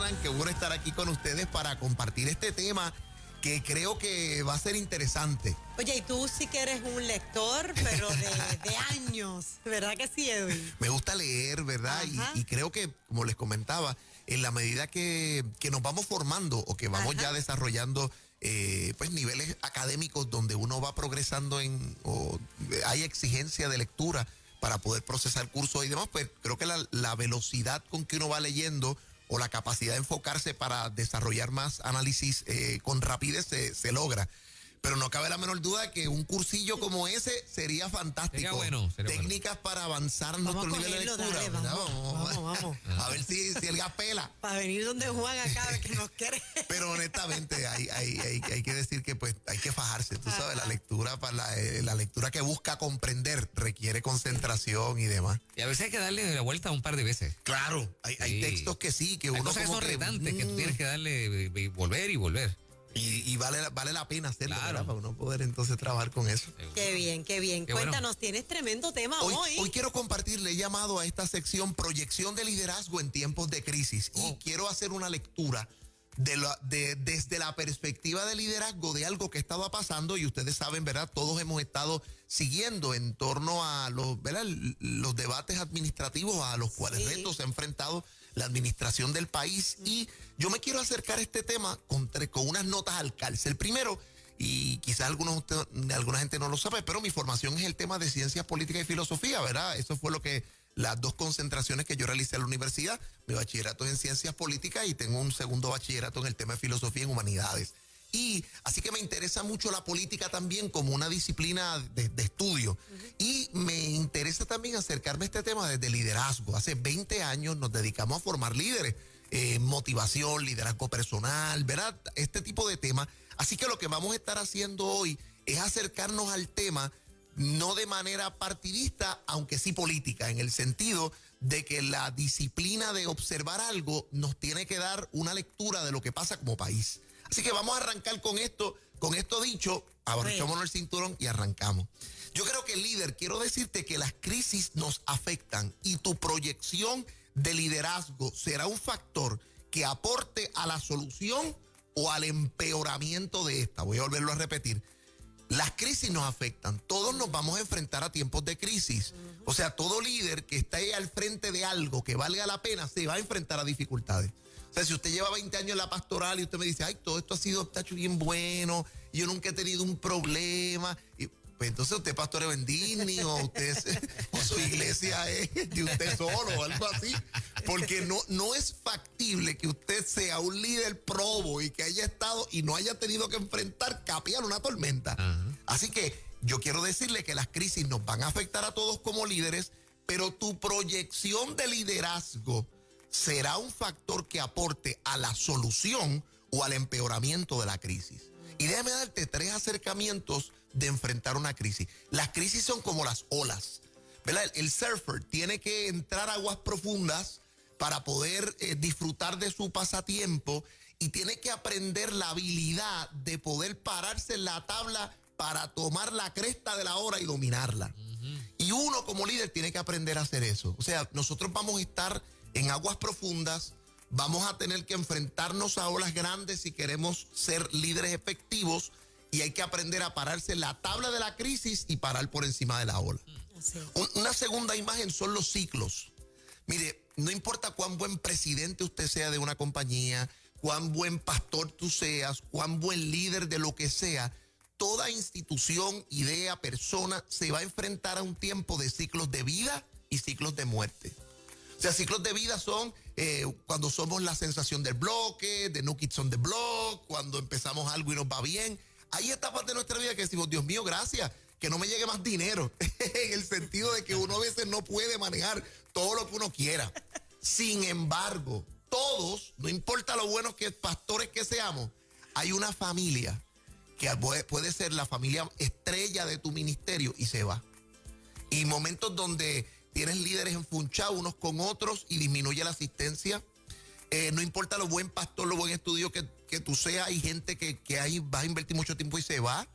Alan, qué bueno estar aquí con ustedes para compartir este tema que creo que va a ser interesante. Oye, y tú sí que eres un lector, pero de años, ¿verdad que sí, Edwin? Me gusta leer, ¿verdad? Y creo que, como les comentaba, en la medida que nos vamos formando o que vamos ya desarrollando pues niveles académicos donde uno va progresando o hay exigencia de lectura para poder procesar cursos y demás, pues creo que la velocidad con que uno va leyendo o la capacidad de enfocarse para desarrollar más análisis con rapidez se logra. Pero no cabe la menor duda que un cursillo como ese sería fantástico. Sería bueno. Técnicas para avanzar nuestro nivel de lectura. Dale, vamos. A ver si el gas pela. Para venir donde Juan acá, que nos quiere. Pero honestamente hay que decir que pues hay que fajarse. Tú sabes, la lectura la lectura que busca comprender requiere concentración y demás. Y a veces hay que darle la vuelta un par de veces. Claro, hay textos que sí, que hay uno cosas como que son retantes, que tú tienes que darle y volver y volver. Y vale la pena hacerlo, claro, para uno poder entonces trabajar con eso. Qué bien. Cuéntanos, bueno. Tienes tremendo tema Hoy quiero compartirle, he llamado a esta sección Proyección de Liderazgo en Tiempos de Crisis. Y quiero hacer una lectura desde la perspectiva de liderazgo de algo que estaba pasando, y ustedes saben, ¿verdad? Todos hemos estado siguiendo en torno a los debates administrativos a los cuales retos se ha enfrentado la administración del país. Y yo me quiero acercar a este tema con unas notas al calce. El primero, y quizás alguna gente no lo sabe, pero mi formación es el tema de ciencias políticas y filosofía, ¿verdad? Eso fue las dos concentraciones que yo realicé en la universidad. Mi bachillerato es en ciencias políticas y tengo un segundo bachillerato en el tema de filosofía en humanidades. Y así que me interesa mucho la política también como una disciplina de estudio. Y me interesa también acercarme a este tema desde liderazgo. Hace 20 años nos dedicamos a formar líderes, motivación, liderazgo personal, ¿verdad? Este tipo de temas. Así que lo que vamos a estar haciendo hoy es acercarnos al tema no de manera partidista, aunque sí política, en el sentido de que la disciplina de observar algo nos tiene que dar una lectura de lo que pasa como país. Así que vamos a arrancar con esto dicho, abrochémonos el cinturón y arrancamos. Yo creo que quiero decirte que las crisis nos afectan y tu proyección de liderazgo será un factor que aporte a la solución o al empeoramiento de esta. Voy a volverlo a repetir. Las crisis nos afectan, todos nos vamos a enfrentar a tiempos de crisis. O sea, todo líder que está ahí al frente de algo que valga la pena se va a enfrentar a dificultades. O sea, si usted lleva 20 años en la pastoral y usted me dice, ay, todo esto ha sido tacho bien bueno, yo nunca he tenido un problema. Y, pues entonces usted pastoreo en Disney o su iglesia es de usted solo o algo así. Porque no es factible que usted sea un líder probo y que haya estado y no haya tenido que enfrentar, capear una tormenta. Así que yo quiero decirle que las crisis nos van a afectar a todos como líderes, pero tu proyección de liderazgo será un factor que aporte a la solución o al empeoramiento de la crisis. Y déjame darte 3 acercamientos de enfrentar una crisis. Las crisis son como las olas, ¿verdad? El surfer tiene que entrar a aguas profundas para poder disfrutar de su pasatiempo y tiene que aprender la habilidad de poder pararse en la tabla para tomar la cresta de la ola y dominarla. Y uno como líder tiene que aprender a hacer eso. O sea, nosotros vamos a estar en aguas profundas, vamos a tener que enfrentarnos a olas grandes si queremos ser líderes efectivos, y hay que aprender a pararse en la tabla de la crisis y parar por encima de la ola. Una segunda imagen son los ciclos. Mire, no importa cuán buen presidente usted sea de una compañía, cuán buen pastor tú seas, cuán buen líder de lo que sea, toda institución, idea, persona se va a enfrentar a un tiempo de ciclos de vida y ciclos de muerte. O sea, ciclos de vida son cuando somos la sensación del bloque, de New Kids on the Block, cuando empezamos algo y nos va bien. Hay etapas de nuestra vida que decimos, Dios mío, gracias, que no me llegue más dinero, en el sentido de que uno a veces no puede manejar todo lo que uno quiera. Sin embargo, todos, no importa lo buenos que pastores que seamos, hay una familia que puede ser la familia estrella de tu ministerio y se va. Y momentos donde tienes líderes enfunchados unos con otros y disminuye la asistencia. No importa lo buen pastor, lo buen estudio que tú seas, hay gente que ahí vas a invertir mucho tiempo y se va.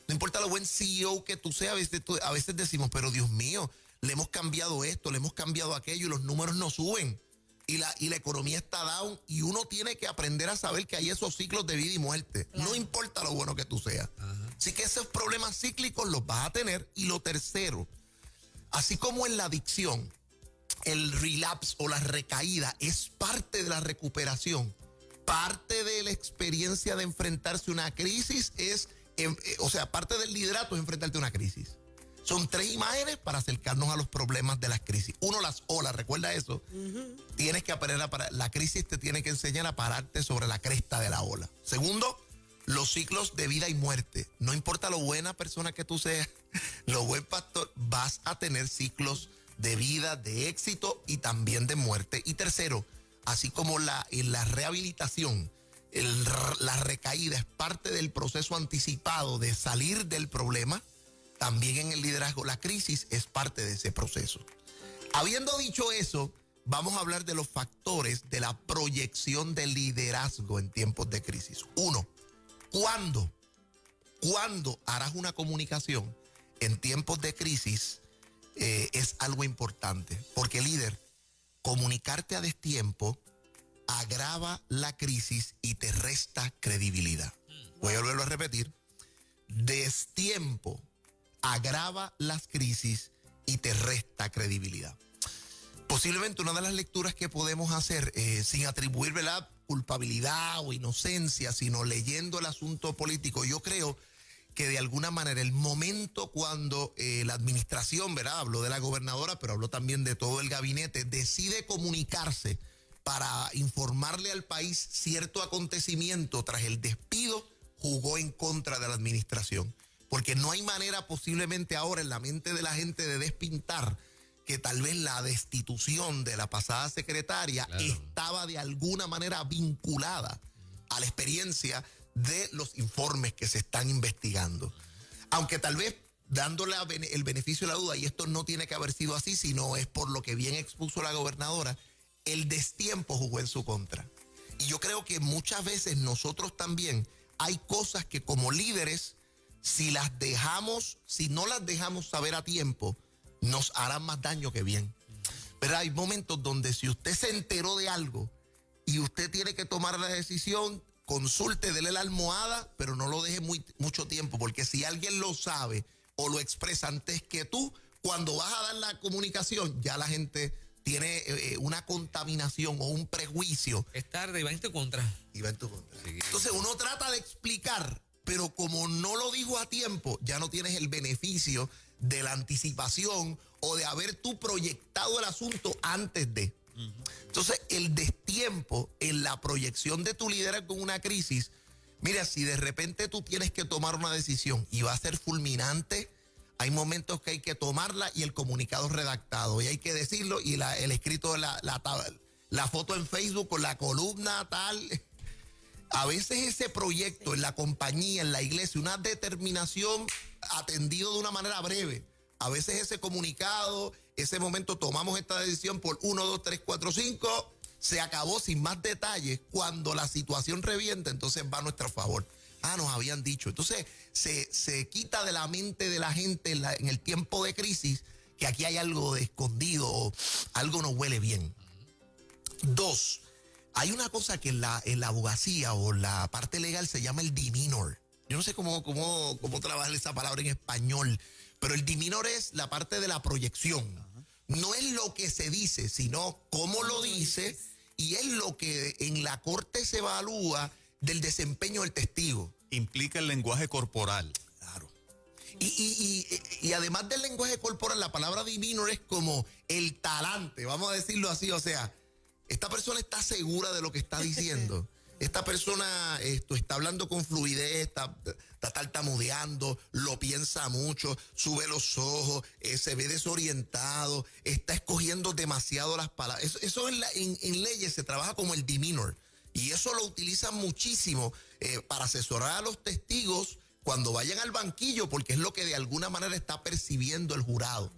No importa lo buen CEO que tú seas, a veces decimos, pero Dios mío, le hemos cambiado esto, le hemos cambiado aquello y los números no suben. y la economía está down y uno tiene que aprender a saber que hay esos ciclos de vida y muerte. Claro. No importa lo bueno que tú seas. Así que esos problemas cíclicos los vas a tener. Y lo tercero, así como en la adicción, el relapse o la recaída es parte de la recuperación. Parte de la experiencia de enfrentarse a una crisis es, parte del liderato es enfrentarte a una crisis. Son 3 imágenes para acercarnos a los problemas de las crisis. Uno, las olas, recuerda eso. Tienes que aprender a parar. La crisis te tiene que enseñar a pararte sobre la cresta de la ola. Segundo, los ciclos de vida y muerte. No importa lo buena persona que tú seas, lo buen pastor, vas a tener ciclos de vida, de éxito y también de muerte. Y tercero, así como en la rehabilitación, la recaída es parte del proceso anticipado de salir del problema, también en el liderazgo la crisis es parte de ese proceso. Habiendo dicho eso, vamos a hablar de los factores de la proyección del liderazgo en tiempos de crisis. 1, ¿cuándo harás una comunicación en tiempos de crisis? Es algo importante, porque líder, comunicarte a destiempo agrava la crisis y te resta credibilidad. Voy a volverlo a repetir. Destiempo agrava las crisis y te resta credibilidad. Posiblemente una de las lecturas que podemos hacer sin atribuir, ¿verdad?, culpabilidad o inocencia, sino leyendo el asunto político, yo creo que de alguna manera el momento cuando la administración, ¿verdad?, habló de la gobernadora, pero habló también de todo el gabinete, decide comunicarse para informarle al país cierto acontecimiento tras el despido, jugó en contra de la administración. Porque no hay manera posiblemente ahora en la mente de la gente de despintar que tal vez la destitución de la pasada secretaria estaba de alguna manera vinculada a la experiencia de los informes que se están investigando. Aunque tal vez dándole el beneficio de la duda, y esto no tiene que haber sido así, sino es por lo que bien expuso la gobernadora, el destiempo jugó en su contra. Y yo creo que muchas veces nosotros también hay cosas que como líderes, si no las dejamos saber a tiempo, nos harán más daño que bien. Pero hay momentos donde si usted se enteró de algo y usted tiene que tomar la decisión, consulte, dele la almohada, pero no lo deje mucho tiempo, porque si alguien lo sabe o lo expresa antes que tú, cuando vas a dar la comunicación, ya la gente tiene una contaminación o un prejuicio. Es tarde y va en tu contra. Y va en tu contra. Sí. Entonces uno trata de explicar, pero como no lo dijo a tiempo, ya no tienes el beneficio de la anticipación o de haber tú proyectado el asunto antes de. Entonces, el destiempo en la proyección de tu liderazgo en una crisis, mira, si de repente tú tienes que tomar una decisión y va a ser fulminante, hay momentos que hay que tomarla y el comunicado redactado, y hay que decirlo, y el escrito, la foto en Facebook con la columna tal. A veces ese proyecto en la compañía, en la iglesia, una determinación atendido de una manera breve. A veces ese comunicado, ese momento tomamos esta decisión por 1, 2, 3, 4, 5, se acabó sin más detalles. Cuando la situación revienta, entonces va a nuestro favor. Nos habían dicho. Entonces se quita de la mente de la gente en el tiempo de crisis que aquí hay algo de escondido o algo no huele bien. 2, hay una cosa que en la abogacía o la parte legal se llama el demeanor. Yo no sé cómo trabajar esa palabra en español, pero el demeanor es la parte de la proyección. No es lo que se dice, sino cómo lo dice, y es lo que en la corte se evalúa del desempeño del testigo. Implica el lenguaje corporal. Claro. Y además del lenguaje corporal, la palabra demeanor es como el talante, vamos a decirlo así, o sea, esta persona está segura de lo que está diciendo. Esta persona está hablando con fluidez, está tartamudeando, lo piensa mucho, sube los ojos, se ve desorientado, está escogiendo demasiado las palabras. Eso en leyes se trabaja como el demeanor. Y eso lo utilizan muchísimo para asesorar a los testigos cuando vayan al banquillo, porque es lo que de alguna manera está percibiendo el jurado.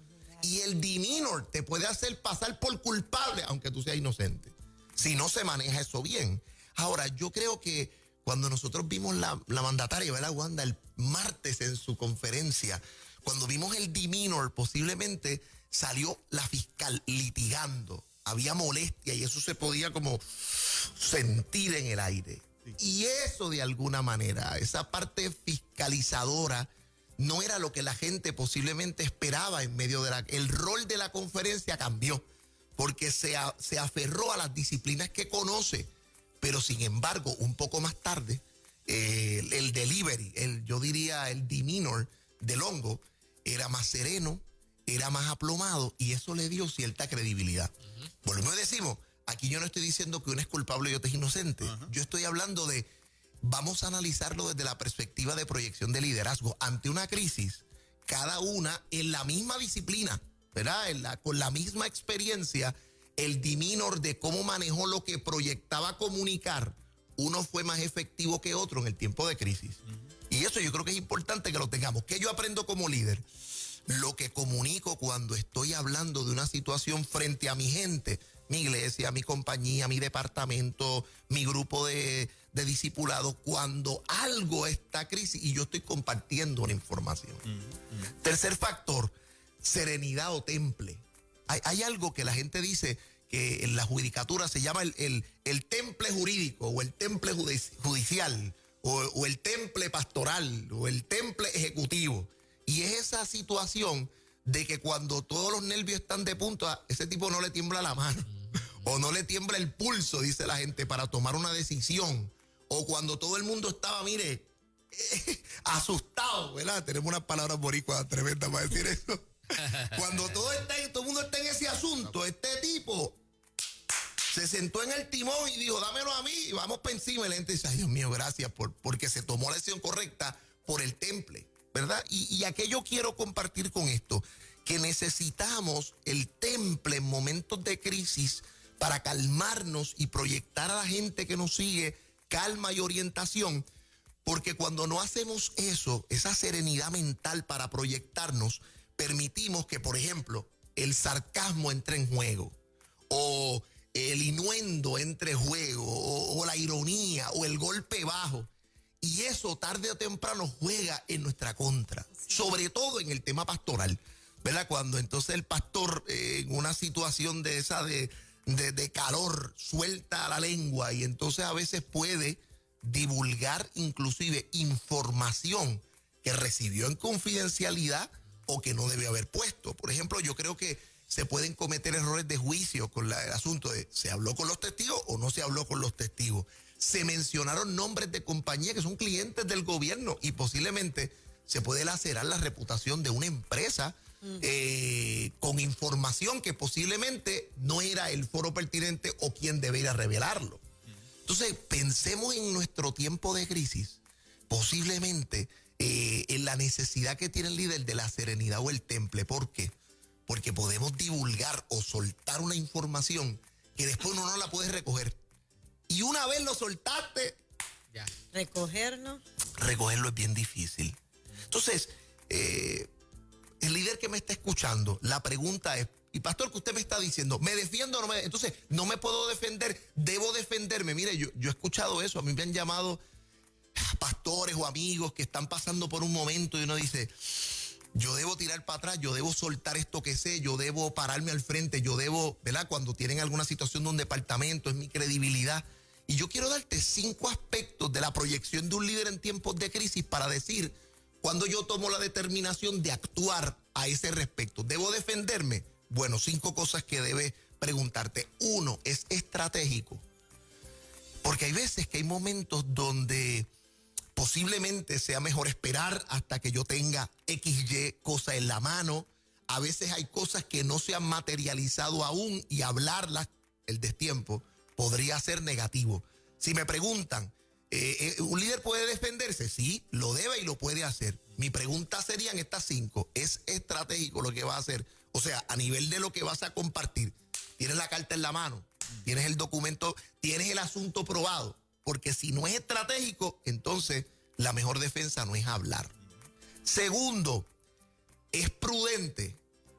Y el demeanor te puede hacer pasar por culpable, aunque tú seas inocente, si no se maneja eso bien. Ahora, yo creo que cuando nosotros vimos la mandataria, ¿verdad, Wanda, el martes en su conferencia, cuando vimos el demeanor, posiblemente salió la fiscal litigando había molestia y eso se podía como sentir en el aire. Y eso de alguna manera, esa parte fiscalizadora, no era lo que la gente posiblemente esperaba en medio de el rol de la conferencia cambió, porque se aferró a las disciplinas que conoce, pero sin embargo, un poco más tarde, el delivery, yo diría el demeanor del hongo, era más sereno, era más aplomado y eso le dio cierta credibilidad. Volvemos y decimos, aquí yo no estoy diciendo que uno es culpable y otro es inocente. Yo estoy hablando de, vamos a analizarlo desde la perspectiva de proyección de liderazgo. Ante una crisis, cada una en la misma disciplina, ¿verdad? Con la misma experiencia, el demeanor de cómo manejó lo que proyectaba comunicar, uno fue más efectivo que otro en el tiempo de crisis. Y eso yo creo que es importante que lo tengamos. ¿Qué yo aprendo como líder? Lo que comunico cuando estoy hablando de una situación frente a mi gente, mi iglesia, mi compañía, mi departamento, mi grupo de discipulados, cuando algo está crisis y yo estoy compartiendo una información. Tercer factor, serenidad o temple. Hay algo que la gente dice que en la judicatura se llama el temple jurídico o el temple judicial o el temple pastoral o el temple ejecutivo. Y es esa situación de que cuando todos los nervios están de punta, ese tipo no le tiembla la mano o no le tiembla el pulso, dice la gente, para tomar una decisión. O cuando todo el mundo estaba, mire, asustado, ¿verdad? Tenemos unas palabras boricuas tremendas para decir eso. Cuando todo el mundo está en ese asunto, este tipo se sentó en el timón y dijo, dámelo a mí y vamos para encima. Y la gente dice, ay Dios mío, gracias porque se tomó la decisión correcta por el temple, ¿verdad? Y a qué yo quiero compartir con esto, que necesitamos el temple en momentos de crisis para calmarnos y proyectar a la gente que nos sigue calma y orientación, porque cuando no hacemos eso, esa serenidad mental para proyectarnos, permitimos que, por ejemplo, el sarcasmo entre en juego, o el inuendo entre en juego, o la ironía, o el golpe bajo. Y eso tarde o temprano juega en nuestra contra, sobre todo en el tema pastoral, ¿verdad? Cuando entonces el pastor en una situación de esa de calor suelta la lengua y entonces a veces puede divulgar inclusive información que recibió en confidencialidad o que no debe haber puesto. Por ejemplo, yo creo que se pueden cometer errores de juicio con el asunto de ¿se habló con los testigos o no se habló con los testigos? Se mencionaron nombres de compañías que son clientes del gobierno y posiblemente se puede lacerar la reputación de una empresa con información que posiblemente no era el foro pertinente o quien debería revelarlo. Entonces, pensemos en nuestro tiempo de crisis, posiblemente en la necesidad que tiene el líder de la serenidad o el temple. ¿Por qué? Porque podemos divulgar o soltar una información que después uno no la puede recoger. Y una vez lo soltaste, ya. Recogerlo es bien difícil. Entonces, el líder que me está escuchando, la pregunta es, y pastor, ¿qué usted me está diciendo? ¿Me defiendo o no me? Entonces, no me puedo defender, debo defenderme. Mire, yo he escuchado eso, a mí me han llamado pastores o amigos que están pasando por un momento y uno dice, yo debo tirar para atrás, yo debo soltar esto que sé, yo debo pararme al frente, yo debo, ¿verdad? Cuando tienen alguna situación de un departamento, es mi credibilidad. Y yo quiero darte 5 aspectos de la proyección de un líder en tiempos de crisis para decir cuando yo tomo la determinación de actuar a ese respecto. ¿Debo defenderme? Bueno, 5 cosas que debes preguntarte. 1, es estratégico. Porque hay veces que hay momentos donde posiblemente sea mejor esperar hasta que yo tenga XY cosa en la mano. A veces hay cosas que no se han materializado aún y hablarlas, el destiempo, podría ser negativo. Si me preguntan, ¿un líder puede defenderse? Sí, lo debe y lo puede hacer. Mi pregunta serían estas 5. ¿Es estratégico lo que va a hacer? O sea, a nivel de lo que vas a compartir, ¿tienes la carta en la mano? ¿Tienes el documento? ¿Tienes el asunto probado? Porque si no es estratégico, entonces la mejor defensa no es hablar. Segundo, es prudente.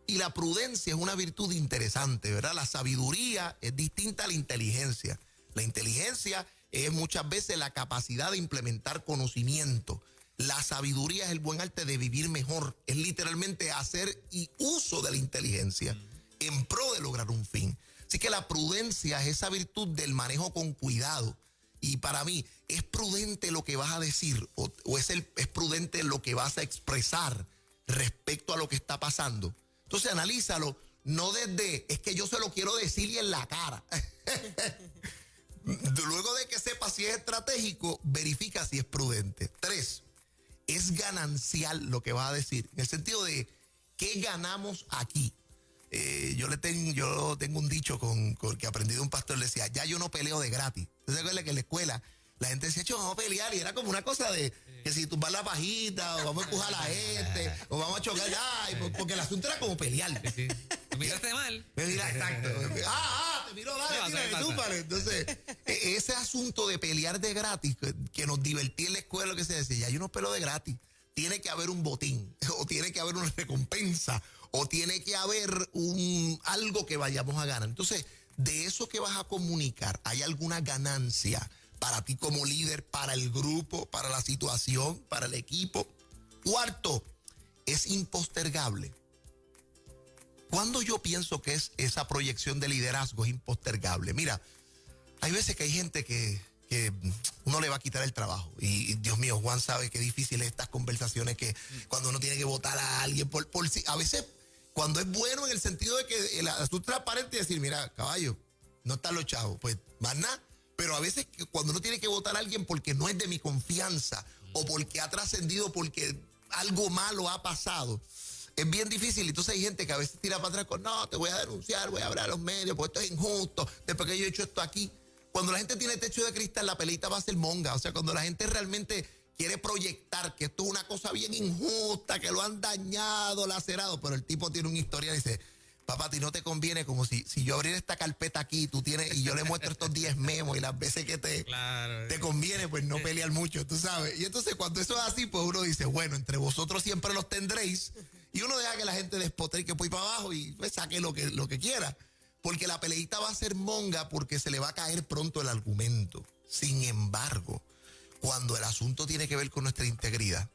Y la prudencia es una virtud interesante, ¿verdad? La sabiduría es distinta a la inteligencia. La inteligencia es muchas veces la capacidad de implementar conocimiento. La sabiduría es el buen arte de vivir mejor. Es literalmente hacer y uso de la inteligencia en pro de lograr un fin. Así que la prudencia es esa virtud del manejo con cuidado. Y para mí, ¿es prudente lo que vas a decir o es prudente lo que vas a expresar respecto a lo que está pasando? Entonces analízalo, no desde, es que yo se lo quiero decir y en la cara. Luego de que sepas si es estratégico, verifica si es prudente. 3, es ganancial lo que vas a decir, en el sentido de, ¿qué ganamos aquí? Yo tengo un dicho que aprendí de un pastor, le decía, ya yo no peleo de gratis. ¿Usted se acuerda que en la escuela la gente decía, vamos a pelear? Y era como una cosa de que si tumbar la pajita, o vamos a empujar a la gente, o vamos a chocar, porque el asunto era como pelear. Sí. Me miraste mal. Me mira, exacto. Te miro, dale, túmbale. Entonces, ese asunto de pelear de gratis, que nos divertía en la escuela, lo que se decía, ya yo no peleo de gratis. Tiene que haber un botín, o tiene que haber una recompensa, o tiene que haber algo que vayamos a ganar. Entonces, de eso que vas a comunicar, ¿hay alguna ganancia para ti como líder, para el grupo, para la situación, para el equipo? 4, es impostergable. ¿Cuándo yo pienso que es esa proyección de liderazgo es impostergable? Mira, hay veces que hay gente que uno le va a quitar el trabajo. Y Dios mío, Juan sabe qué difícil es estas conversaciones que cuando uno tiene que votar a alguien a veces cuando es bueno en el sentido de que el asunto es transparente y decir, mira, caballo, no están los chavos, pues más nada. Pero a veces cuando uno tiene que votar a alguien porque no es de mi confianza o porque ha trascendido, porque algo malo ha pasado, es bien difícil. Entonces hay gente que a veces tira para atrás con, no, te voy a denunciar, voy a hablar a los medios, porque esto es injusto, después que yo he hecho esto aquí. Cuando la gente tiene techo de cristal, la peleita va a ser monga. O sea, cuando la gente realmente quiere proyectar que esto es una cosa bien injusta, que lo han dañado, lacerado, pero el tipo tiene una historia y dice, papá, a ti no te conviene, como si yo abriera esta carpeta aquí, y yo le muestro estos 10 memos y las veces que te conviene, pues no pelear mucho, tú sabes. Y entonces cuando eso es así, pues uno dice, bueno, entre vosotros siempre los tendréis, y uno deja que la gente despotrique por ahí para abajo y pues saque lo que quiera. Porque la peleita va a ser monga porque se le va a caer pronto el argumento. Sin embargo, cuando el asunto tiene que ver con nuestra integridad,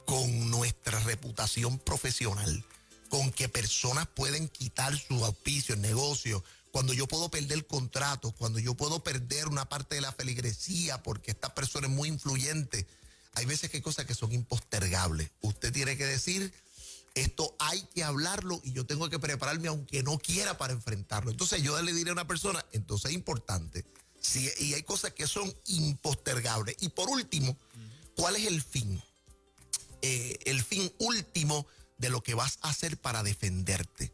con nuestra reputación profesional, con que personas pueden quitar su auspicio, el negocio, cuando yo puedo perder contratos, cuando yo puedo perder una parte de la feligresía porque esta persona es muy influyente, hay veces que hay cosas que son impostergables. Usted tiene que decir, esto hay que hablarlo y yo tengo que prepararme aunque no quiera para enfrentarlo. Entonces yo le diré a una persona, entonces es importante. Sí, y hay cosas que son impostergables. Y por último, ¿cuál es el fin? El fin último de lo que vas a hacer para defenderte,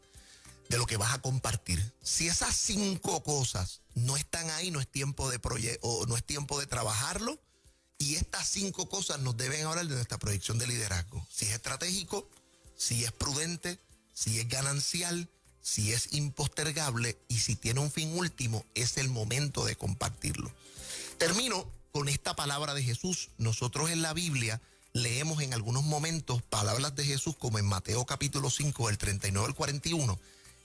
de lo que vas a compartir. Si esas 5 cosas no están ahí, no es tiempo de no es tiempo de trabajarlo. Y estas 5 cosas nos deben hablar de nuestra proyección de liderazgo. Si es estratégico, si es prudente, si es ganancial, si es impostergable y si tiene un fin último, es el momento de compartirlo. Termino con esta palabra de Jesús. Nosotros en la Biblia leemos en algunos momentos palabras de Jesús como en Mateo capítulo 5, del 39 al 41.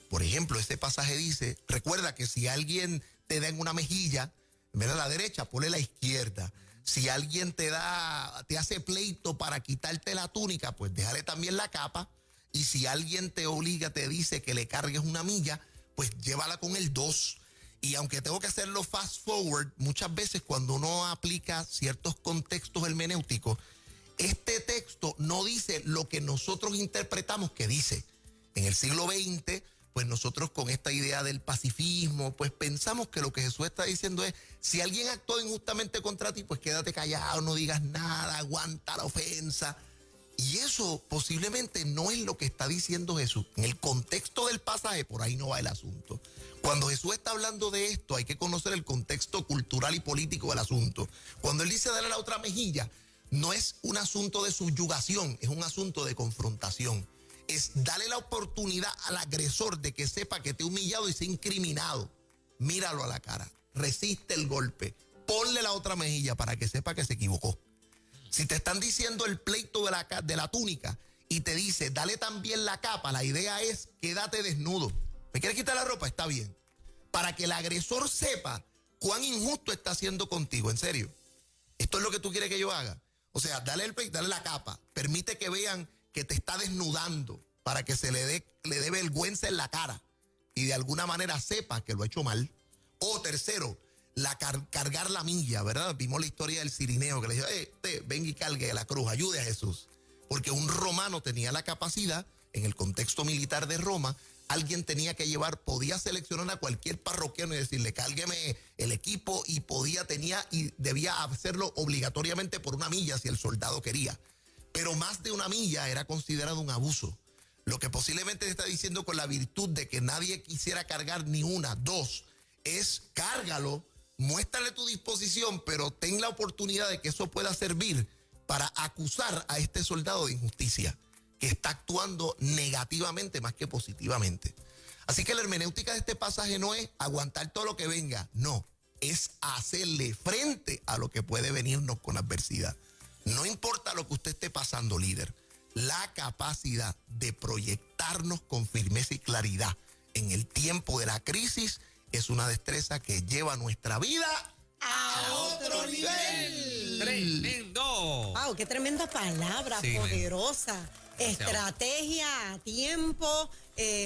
Por ejemplo, este pasaje dice, recuerda que si alguien te da en una mejilla, en vez de la derecha, ponle la izquierda. Si alguien te hace pleito para quitarte la túnica, pues déjale también la capa. Y si alguien te obliga, te dice que le cargues una milla, pues llévala con el 2. Y aunque tengo que hacerlo fast forward, muchas veces cuando uno aplica ciertos contextos hermenéuticos, este texto no dice lo que nosotros interpretamos que dice. En el siglo XX, pues nosotros con esta idea del pacifismo, pues pensamos que lo que Jesús está diciendo es, si alguien actuó injustamente contra ti, pues quédate callado, no digas nada, aguanta la ofensa. Y eso posiblemente no es lo que está diciendo Jesús. En el contexto del pasaje, por ahí no va el asunto. Cuando Jesús está hablando de esto, hay que conocer el contexto cultural y político del asunto. Cuando él dice darle la otra mejilla, no es un asunto de subyugación, es un asunto de confrontación. Es darle la oportunidad al agresor de que sepa que te ha humillado y se ha incriminado. Míralo a la cara, resiste el golpe, ponle la otra mejilla para que sepa que se equivocó. Si te están diciendo el pleito de la túnica y te dice, dale también la capa, la idea es, quédate desnudo. ¿Me quieres quitar la ropa? Está bien. Para que el agresor sepa cuán injusto está haciendo contigo, en serio. Esto es lo que tú quieres que yo haga. O sea, dale el pleito, dale la capa, permite que vean que te está desnudando para que se le dé vergüenza en la cara. y de alguna manera sepa que lo ha hecho mal. O tercero, cargar la milla, ¿verdad? Vimos la historia del cirineo que le dijo, ven y cargue la cruz, ayude a Jesús. Porque un romano tenía la capacidad, en el contexto militar de Roma, alguien tenía que podía seleccionar a cualquier parroquiano y decirle, cárgueme el equipo, y debía hacerlo obligatoriamente por una milla si el soldado quería. Pero más de una milla era considerado un abuso. Lo que posiblemente está diciendo con la virtud de que nadie quisiera cargar ni una, dos, es cárgalo, muéstrale tu disposición, pero ten la oportunidad de que eso pueda servir para acusar a este soldado de injusticia, que está actuando negativamente más que positivamente. Así que la hermenéutica de este pasaje no es aguantar todo lo que venga, no, es hacerle frente a lo que puede venirnos con adversidad. No importa lo que usted esté pasando, líder, la capacidad de proyectarnos con firmeza y claridad en el tiempo de la crisis es una destreza que lleva nuestra vida a otro nivel. ¡Tremendo! Wow, qué tremenda palabra, Sí, poderosa. Estrategia a tiempo,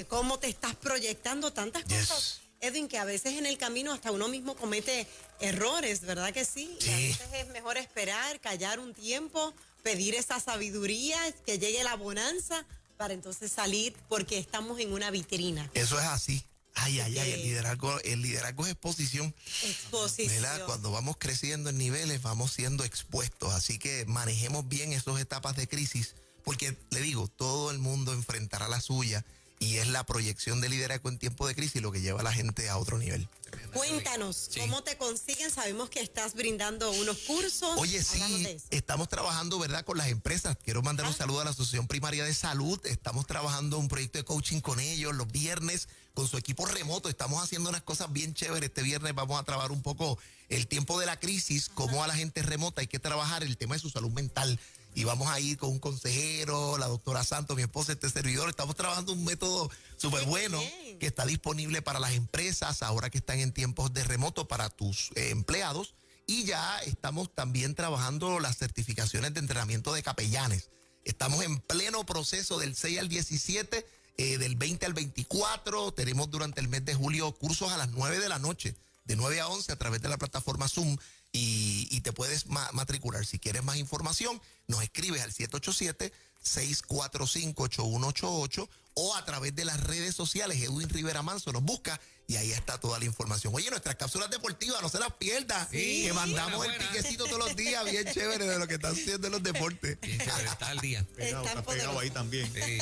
cómo te estás proyectando, tantas cosas, Edwin, que a veces en el camino hasta uno mismo comete errores, ¿verdad que sí? Y a veces es mejor esperar, callar un tiempo, pedir esa sabiduría, que llegue la bonanza para entonces salir, porque estamos en una vitrina. Eso es así. El liderazgo es exposición. Exposición. ¿Verdad? Cuando vamos creciendo en niveles, vamos siendo expuestos. Así que manejemos bien esas etapas de crisis, porque le digo, todo el mundo enfrentará la suya, y es la proyección de liderazgo en tiempo de crisis lo que lleva a la gente a otro nivel. Cuéntanos, ¿cómo te consiguen? Sabemos que estás brindando unos cursos. Oye, sí, estamos trabajando, ¿verdad?, con las empresas. Quiero mandar un saludo a la Asociación Primaria de Salud. Estamos trabajando un proyecto de coaching con ellos los viernes, con su equipo remoto. Estamos haciendo unas cosas bien chéveres. Este viernes vamos a trabajar un poco el tiempo de la crisis, cómo a la gente remota hay que trabajar el tema de su salud mental. Y vamos a ir con un consejero, la doctora Santos, mi esposa, este servidor. Estamos trabajando un método súper bueno que está disponible para las empresas ahora que están en tiempos de remoto, para tus empleados. Y ya estamos también trabajando las certificaciones de entrenamiento de capellanes. Estamos en pleno proceso del 6 al 17, del 20 al 24. Tenemos durante el mes de julio cursos a las 9 de la noche, de 9 a 11 a través de la plataforma Zoom. Y te puedes matricular. Si quieres más información, nos escribes al 787-645-8188 o a través de las redes sociales. Edwin Rivera Manso nos busca y ahí está toda la información. Oye, nuestras cápsulas deportivas, no se las pierdas. Sí, que mandamos buena. el piquecito todos los días, bien chévere de lo que están haciendo en los deportes. Bien chévere, está al día. Está pegado ahí también. Sí,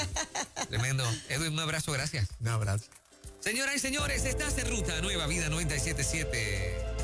tremendo. Edwin, un abrazo, gracias. Un abrazo. Señoras y señores, estás en ruta Nueva Vida 97.7.